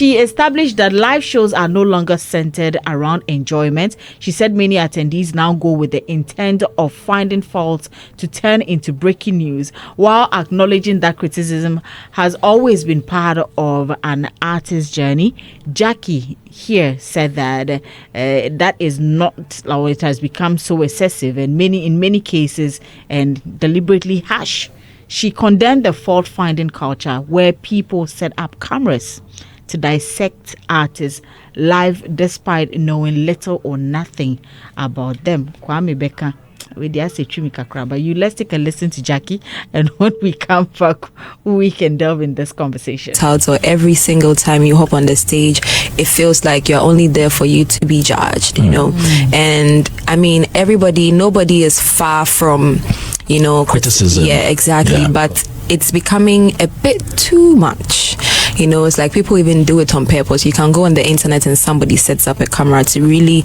She established that live shows are no longer centered around enjoyment. She said many attendees now go with the intent of finding faults to turn into breaking news, while acknowledging that criticism has always been part of an artist's journey. Gyakie here said that that is not, or it has become so excessive and in many cases and deliberately harsh. She condemned the fault-finding culture where people set up cameras to dissect artists live despite knowing little or nothing about them. Kwame Beka, let's take a listen to Gyakie, and when we come back, we can delve in this conversation. So every single time you hop on the stage, it feels like you're only there for you to be judged, you know. And I mean, nobody is far from, you know, criticism. Yeah, exactly. Yeah. But it's becoming a bit too much. You know, it's like people even do it on purpose. You can go on the internet and somebody sets up a camera to really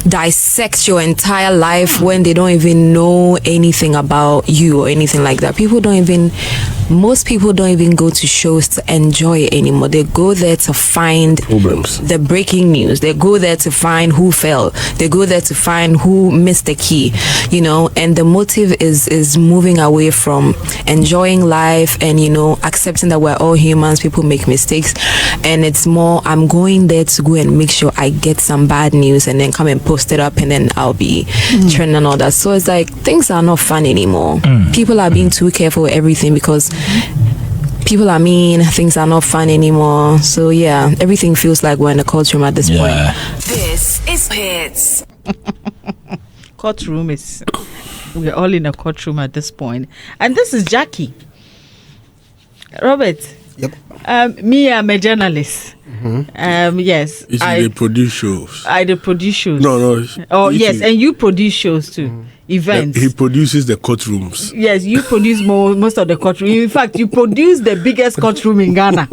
dissect your entire life when they don't even know anything about you or anything like that. Most people don't even go to shows to enjoy it anymore. They go there to find problems, the breaking news. They go there to find who fell. They go there to find who missed the key, you know, and the motive is moving away from enjoying life and, you know, accepting that we're all humans. People make mistakes, and it's more, I'm going there to go and make sure I get some bad news and then come and post it up, and then I'll be trending and all that. So it's like things are not fun anymore. People are being too careful with everything because people are mean. Things are not fun anymore. So yeah, everything feels like we're in a courtroom at this point. This is Hits. Courtroom is, we're all in a courtroom at this point, and this is Gyakie. Robert. Yep. Me, I'm a journalist. Yes. They produce shows. I produce shows. No. Oh, yes, and you produce shows too. Events. He produces the courtrooms. Yes, you produce most of the courtroom. In fact, you produce the biggest courtroom in Ghana.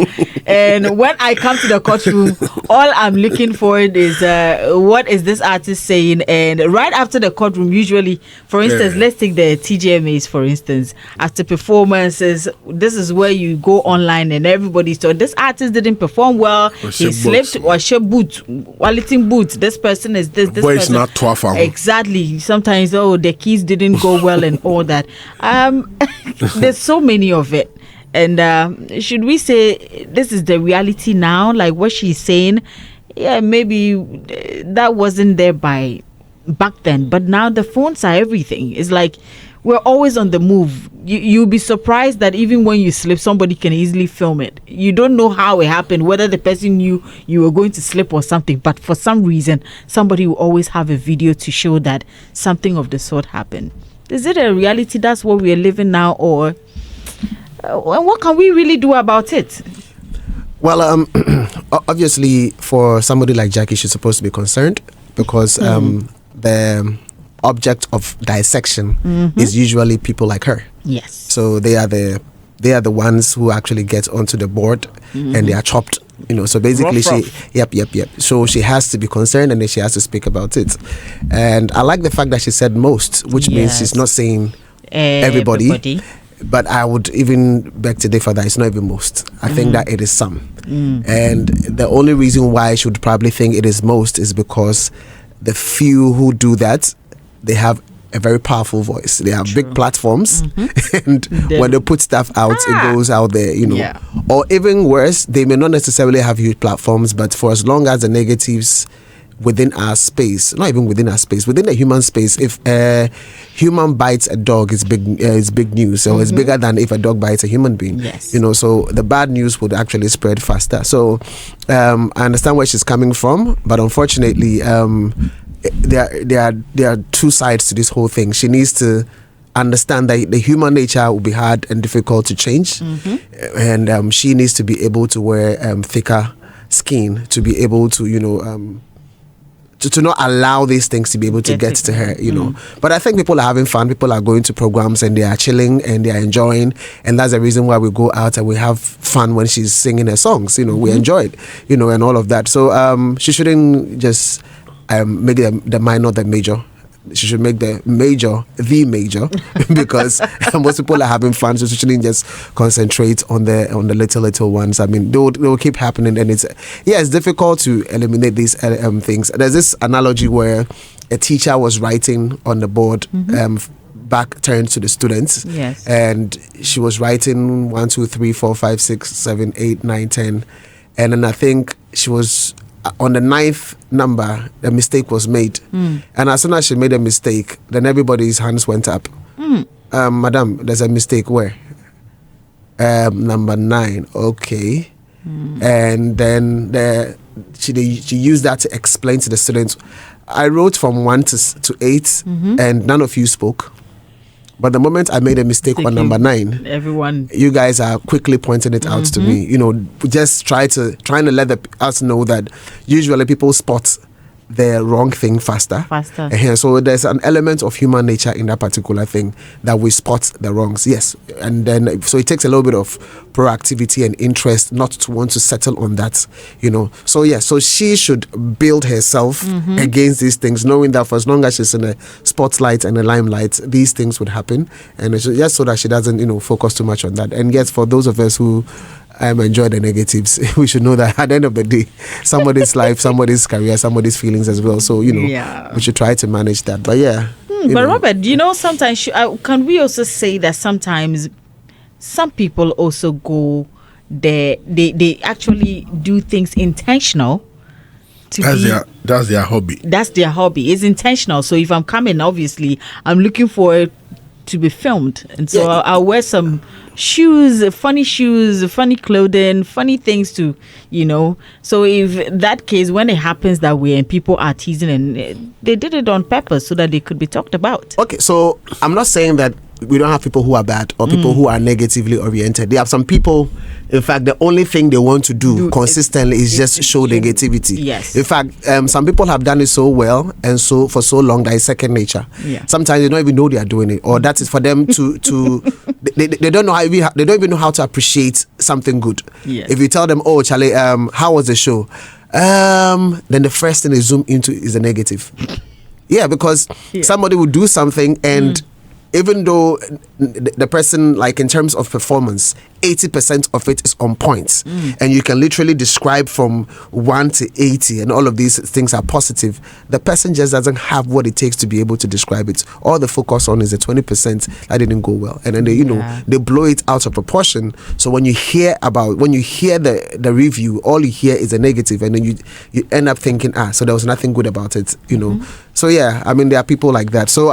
And when I come to the courtroom, all I'm looking for is what is this artist saying? And right after the courtroom, usually, for instance, let's take the TGMAs, for instance. After performances, this is where you go online and everybody saw this artist didn't perform well. He slipped or she boot, walleting boot. This person is this voice person. Not 12 Exactly. Sometimes, the keys didn't go well and all that. There's so many of it. And should we say this is the reality now? Like what she's saying, yeah, maybe that wasn't there back then. But now the phones are everything. It's like we're always on the move. You'll be surprised that even when you slip, somebody can easily film it. You don't know how it happened, whether the person knew you were going to slip or something. But for some reason, somebody will always have a video to show that something of the sort happened. Is it a reality? That's what we're living now, or what can we really do about it? Well, obviously, for somebody like Gyakie, she's supposed to be concerned because the object of dissection is usually people like her. Yes. So they are the ones who actually get onto the board and they are chopped. You know, so basically Yep. So she has to be concerned and then she has to speak about it. And I like the fact that she said most, which means she's not saying everybody. But I would even beg to differ that it's not even most. I think that it is some. And the only reason why I should probably think it is most is because the few who do that, they have a very powerful voice. They have big platforms, and when they put stuff out, it goes out there, you know. Yeah. Or even worse, they may not necessarily have huge platforms, but for as long as the negatives within our space, not even within our space, within the human space, if a human bites a dog, it's big news. So it's bigger than if a dog bites a human being. Yes. You know, so the bad news would actually spread faster. So I understand where she's coming from, but unfortunately, there are two sides to this whole thing. She needs to understand that the human nature will be hard and difficult to change, and she needs to be able to wear thicker skin to be able to, you know, to not allow these things to be able to get to her, you know. But I think people are having fun. People are going to programs and they are chilling and they are enjoying, and that's the reason why we go out and we have fun when she's singing her songs. You know, we enjoy it, you know, and all of that. So she shouldn't just make the minor the major. she should make the major, because most people are having fun, so she shouldn't just concentrate on the little ones. I mean, they will keep happening, and it's difficult to eliminate these things. There's this analogy where a teacher was writing on the board, back turned to the students. Yes. And she was writing 1, 2, 3, 4, 5, 6, 7, 8, 9, 10. And then I think she was on the 9th number, a mistake was made. And as soon as she made a mistake, then everybody's hands went up. Madam, there's a mistake. Where? Number 9. Okay. And then she used that to explain to the students. I wrote from 1 to 8, and none of you spoke. But the moment I made a mistake on number 9, everyone, you guys are quickly pointing it out to me. You know, just trying to let us know that usually people spot the wrong thing faster. So there's an element of human nature in that particular thing, that we spot the wrongs. Yes. And then so it takes a little bit of proactivity and interest not to want to settle on that, you know. So so she should build herself against these things, knowing that for as long as she's in a spotlight and a limelight, these things would happen. And it's just so that she doesn't, focus too much on that. And yes, for those of us who enjoy the negatives, we should know that at the end of the day, somebody's life, somebody's career, somebody's feelings as well. So, we should try to manage that. But but Robert, sometimes can we also say that sometimes some people also go there, they actually do things intentional. That's their hobby. That's their hobby. It's intentional. So if I'm coming, obviously, I'm looking for it to be filmed. And so I'll wear some shoes, funny clothing, funny things to, So if that case, when it happens that way and people are teasing, and they did it on purpose so that they could be talked about. Okay, so I'm not saying that we don't have people who are bad or people who are negatively oriented. There are some people, in fact, the only thing they want to do consistently is just show negativity. Yes. In fact, some people have done it so well and so for so long that it's second nature. Yeah. Sometimes they don't even know they are doing it, or that is for them to they don't know they don't even know how to appreciate something good. Yes. If you tell them, "Oh, Charlie, how was the show?" Then the first thing they zoom into is a negative. Yeah, because somebody will do something and even though the person, like in terms of performance, 80% of it is on point, and you can literally describe from 1 to 80 and all of these things are positive, the person just doesn't have what it takes to be able to describe it. All the focus on is the 20% that didn't go well, and then they blow it out of proportion. So when you hear the review, all you hear is a negative, and then you end up thinking, so there was nothing good about it, So I mean, there are people like that. So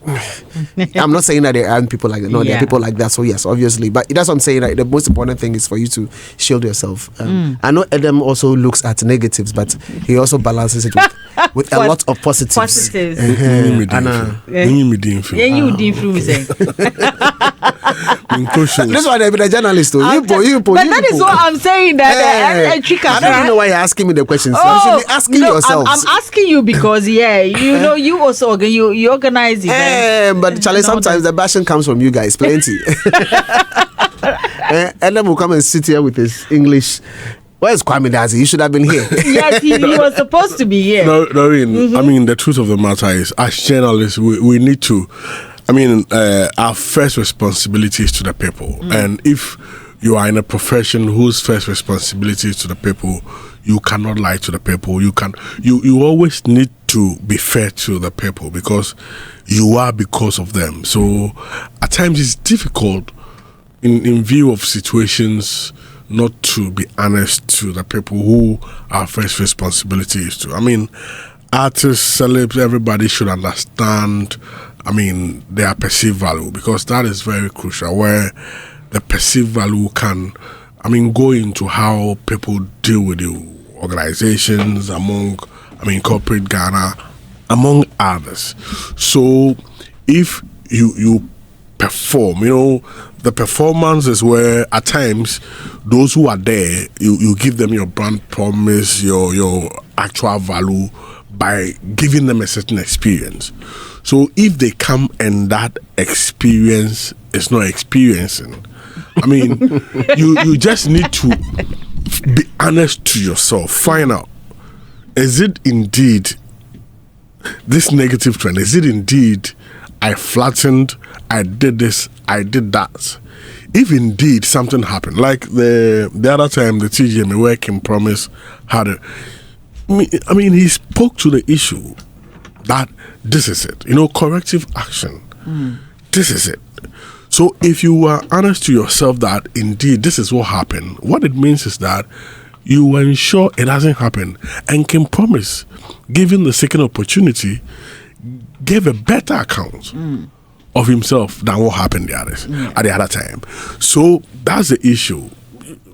I'm not saying that there aren't people like that. No, there are people like that. So yes, obviously, but that's what I'm saying. Like, the most important thing is for you to shield yourself. I know Adam also looks at negatives, but he also balances it with a lot of positives. This one I've been a journalist. But that is what I'm saying. I don't even know why you're asking me the questions. You should be asking yourself. I'm asking you because you also you organize events. But Charlie, sometimes the bashing comes from you guys, plenty. And then we'll come and sit here with his English. Where's Kwame Dazi? You should have been here. Yes, he was supposed to be here. Noreen, I mean, the truth of the matter is, as journalists, we need to, our first responsibility is to the people. And if you are in a profession whose first responsibility is to the people, you cannot lie to the people. You always need to be fair to the people because you are because of them. So at times it's difficult in view of situations not to be honest to the people who our first responsibility is to. I mean, artists, celebs, everybody should understand, their perceived value, because that is very crucial, where the perceived value can, go into how people deal with the organizations among, corporate Ghana, among others. So if you perform, the performance is where at times those who are there, you give them your brand promise, your actual value by giving them a certain experience. So if they come and that experience is not experiencing, you just need to be honest to yourself. Find out, is it indeed this negative trend, is it indeed I flattened, I did this, I did that? If indeed something happened, like the other time the TGM working promise had I mean, he spoke to the issue that this is it, corrective action. This is it. So if you are honest to yourself that indeed this is what happened, what it means is that you ensure it doesn't happen and can promise, given the second opportunity, give a better account of himself than what happened at the other time. So that's the issue.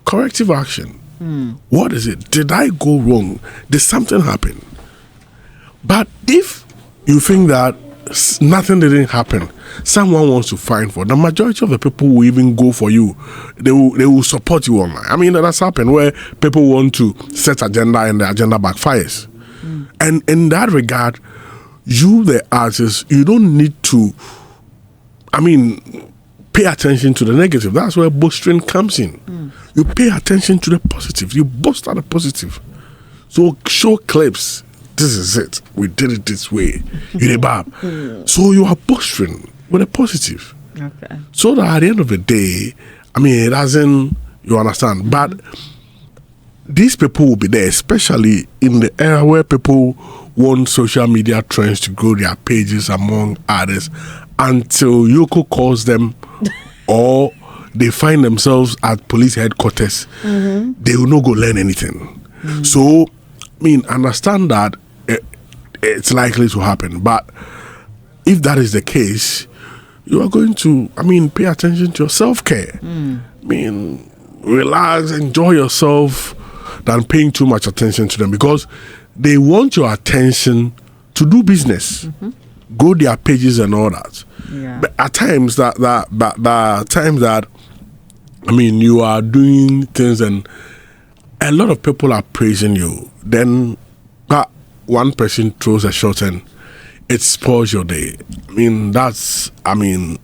Corrective action. What is it? Did I go wrong? Did something happen? But if you think that nothing didn't happen, someone wants to fight for, the majority of the people will even go for you. They will support you online. I mean, that's happened where people want to set agenda and the agenda backfires. And in that regard, you, the artist, you don't need to, pay attention to the negative. That's where boasting comes in. You pay attention to the positive. You boast at the positive. So show clips. This is it. We did it this way. So you are boasting with a positive. Okay. So that at the end of the day, it doesn't, you understand. But these people will be there, especially in the era where people want social media trends to grow their pages among others, until Yoko calls them or they find themselves at police headquarters. They will not go learn anything. So, understand that it's likely to happen. But if that is the case, you are going to, pay attention to your self-care. Relax, enjoy yourself, than paying too much attention to them, because they want your attention to do business, go their pages and all that. Yeah. But at times you are doing things and a lot of people are praising you. Then that one person throws a shot and it spoils your day. That's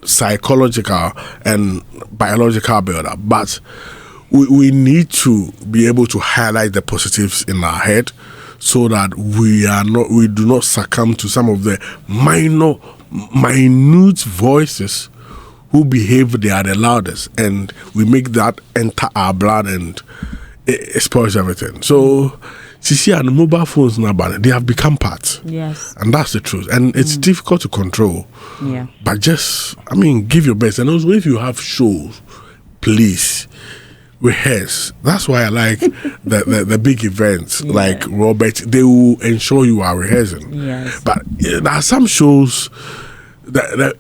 psychological and biological buildup. But we need to be able to highlight the positives in our head, so that we do not succumb to some of the minute voices who behave they are the loudest, and we make that enter our blood and it spoils everything. So CC and mobile phones now, they have become part. Yes. And that's the truth. And it's difficult to control. Yeah. But just, give your best. And also, if you have shows, please rehearse. That's why I like the big events like Robert. They will ensure you are rehearsing. Yes. But there are some shows that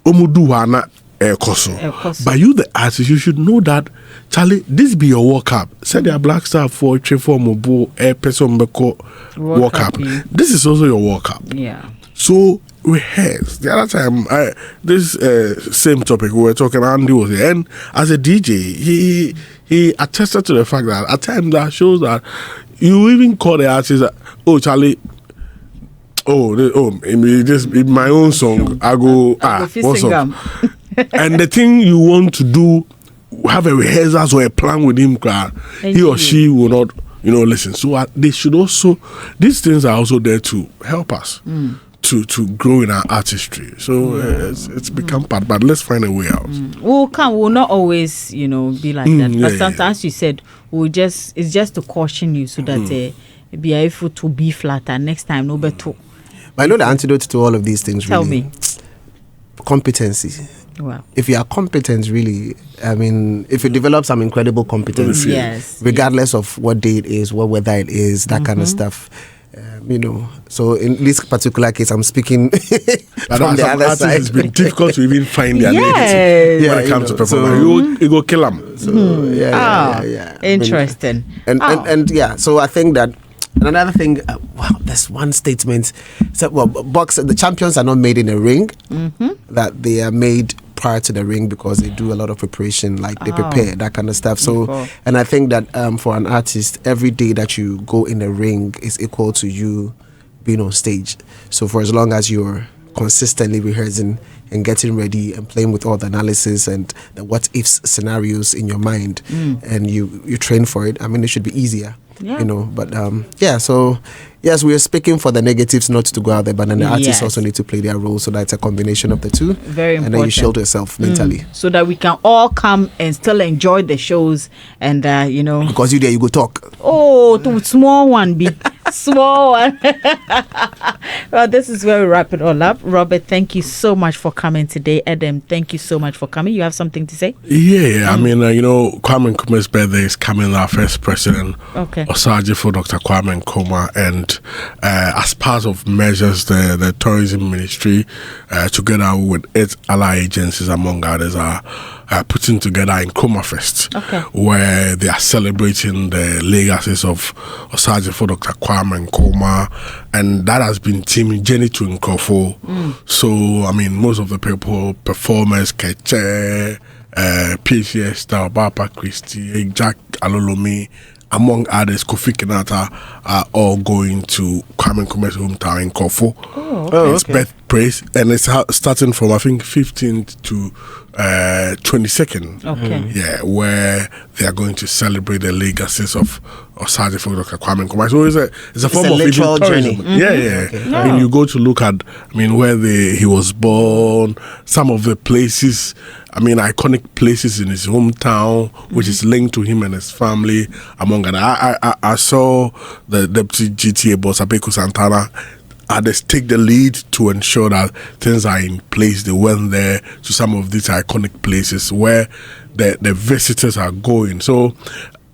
Omuduwana Ekoso. But you, the artist, you should know that, Charlie, this be your walk up. Say they are Black Star for Mobo person walk up. This is also your walk up. Yeah. So rehearse. The other time, this same topic we were talking, Andy was here, and as a DJ, he attested to the fact that at times that shows that you even call the artist, Charlie. In my own song, I go, what's up? And the thing you want to do, have a rehearsal or a plan with him, he or she will not, listen. So they should also, these things are also there to help us to grow in our artistry. So it's become part, but let's find a way out. We'll not always, be like that. But sometimes you said, it's just to caution you so that be able to be flatter next time, no better. But I know the antidote to all of these things, Tell really. me. Competency. Wow. If you are competent, really, if you develop some incredible competence, yes, regardless of what day it is, what weather it is, that kind of stuff, So in this particular case, I'm speaking from the other side. It's been difficult to even find their yes. when it comes to performance. You go kill them. So, interesting. So I think that. And another thing, there's one statement. So, the champions are not made in a ring, that they are made prior to the ring because they do a lot of preparation, like they prepare, that kind of stuff. So, and I think that for an artist, every day that you go in the ring is equal to you being on stage. So for as long as you're consistently rehearsing and getting ready and playing with all the analysis and the what ifs scenarios in your mind, and you train for it, it should be easier. Yeah. You know, but so yes, we are speaking for the negatives not to go out there, but then the artists also need to play their role, so that's a combination of the two. Very important. And then you shield yourself mentally. So that we can all come and still enjoy the shows and, Because you go talk. Oh, to small one, big. Small one. Well, this is where we wrap it all up. Robert, thank you so much for coming today. Adam, thank you so much for coming. You have something to say? Yeah, I mean, Kwame Nkrumah's birthday is coming. Our first president, Osagyefo for Dr. Kwame Nkrumah, and as part of measures, the tourism ministry, together with its ally agencies, among others, are putting together Nkrumah Fest, where they are celebrating the legacies of Osagyefo for Dr. Kwame Nkrumah, and that has been teaming Journey to Nkofo. So, I mean, most of the people, performers, Keche, PCS Star, Bapa Christie, Jack Alolomi, among others, Kofi Kenata, are all going to Kwame Nkrumah's hometown in Nkofo. It's birthplace, and it's starting from, I think, 15th to 22nd. Yeah, where they are going to celebrate the legacies of Osagyefo Dr. Kwame Nkrumah. So it's a form of literal journey. I mean, you go to look at, where he was born, some of the places, iconic places in his hometown, which is linked to him and his family, among others. I saw the Deputy GTA boss, Abeku Santana, others take the lead to ensure that things are in place. They went there to some of these iconic places where the visitors are going. So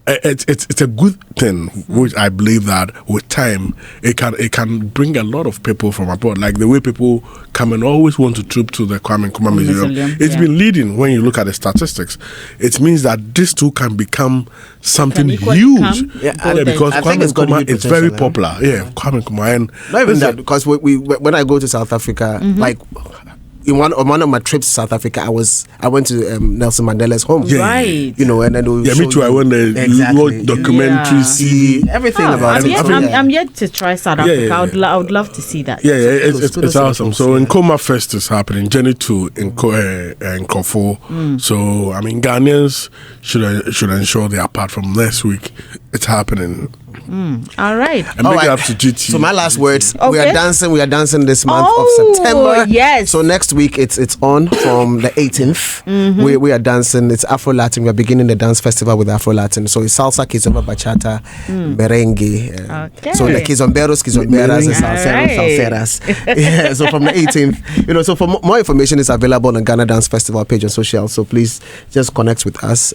it's a good thing, which I believe that with time it can bring a lot of people from abroad. Like the way people come and always want to troop to the Kwame Nkrumah Museum. It's been leading. When you look at the statistics, it means that this too can become something huge. Because Kwame Nkrumah is very popular. Yeah, Kwame Nkrumah, and not even that, because when I go to South Africa, like in one of my trips to South Africa, I went to Nelson Mandela's home. Right. And then me too. I went there. You watch documentaries, see everything about it. I'm yet to try South Africa. I would love to see that. Yeah, it's awesome. So Nkrumah Fest is happening. Journey to Nkofo. So Ghanaians should ensure they are apart from next week. It's happening. All right. And make it up to GT. So my last words. We are dancing this month of September. Yes. So next week it's on from the 18th. We are dancing. It's Afro Latin. We are beginning the dance festival with Afro Latin. So it's salsa, kizomba, bachata, merengue. So the kizomberos, and salseras. Yeah. So from the 18th, so for more information, it's available on the Ghana Dance Festival page on social. So please just connect with us.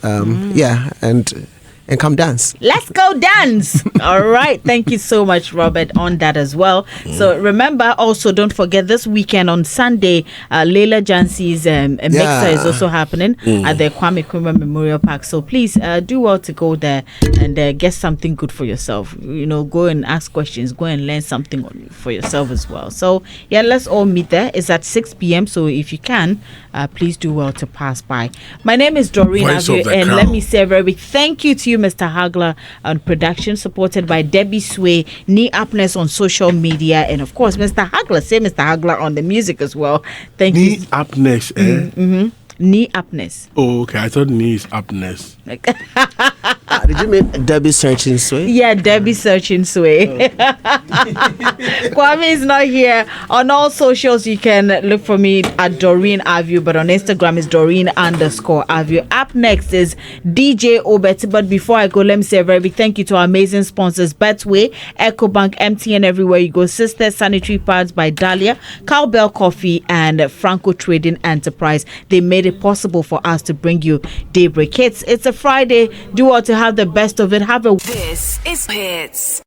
And come dance. Let's go dance. All right. Thank you so much, Robert, on that as well. So remember, also, don't forget this weekend on Sunday, Leila Jansi's mixer is also happening at the Kwame Nkrumah Memorial Park. So please do well to go there and get something good for yourself. Go and ask questions. Go and learn something for yourself as well. So yeah, let's all meet there. It's at 6 p.m. So if you can, please do well to pass by. My name is Doreen Avio, and let me say a very big thank you to you, Mr. Hagler, on production, supported by Debbie Sway, Knee Upness on social media, and of course, Mr. Hagler. Say Mr. Hagler on the music as well. Thank you. Knee Upness, Knee Upness. Oh, okay. I thought knee is upness. Did you mean Debbie Searching Sway? Yeah, Debbie Searching Sway. Kwame is not here. On all socials, you can look for me at Doreen Avio, but on Instagram is Doreen_Avio. Up next is DJ Obet. But before I go, let me say a very big thank you to our amazing sponsors: Betway, EcoBank, MTN, Everywhere You Go, Sister Sanitary Pads by Dahlia, Cowbell Coffee, and Franco Trading Enterprise. They made it possible for us to bring you Daybreak Hits. It's a Friday. Do all to have the best of it. This is Hits.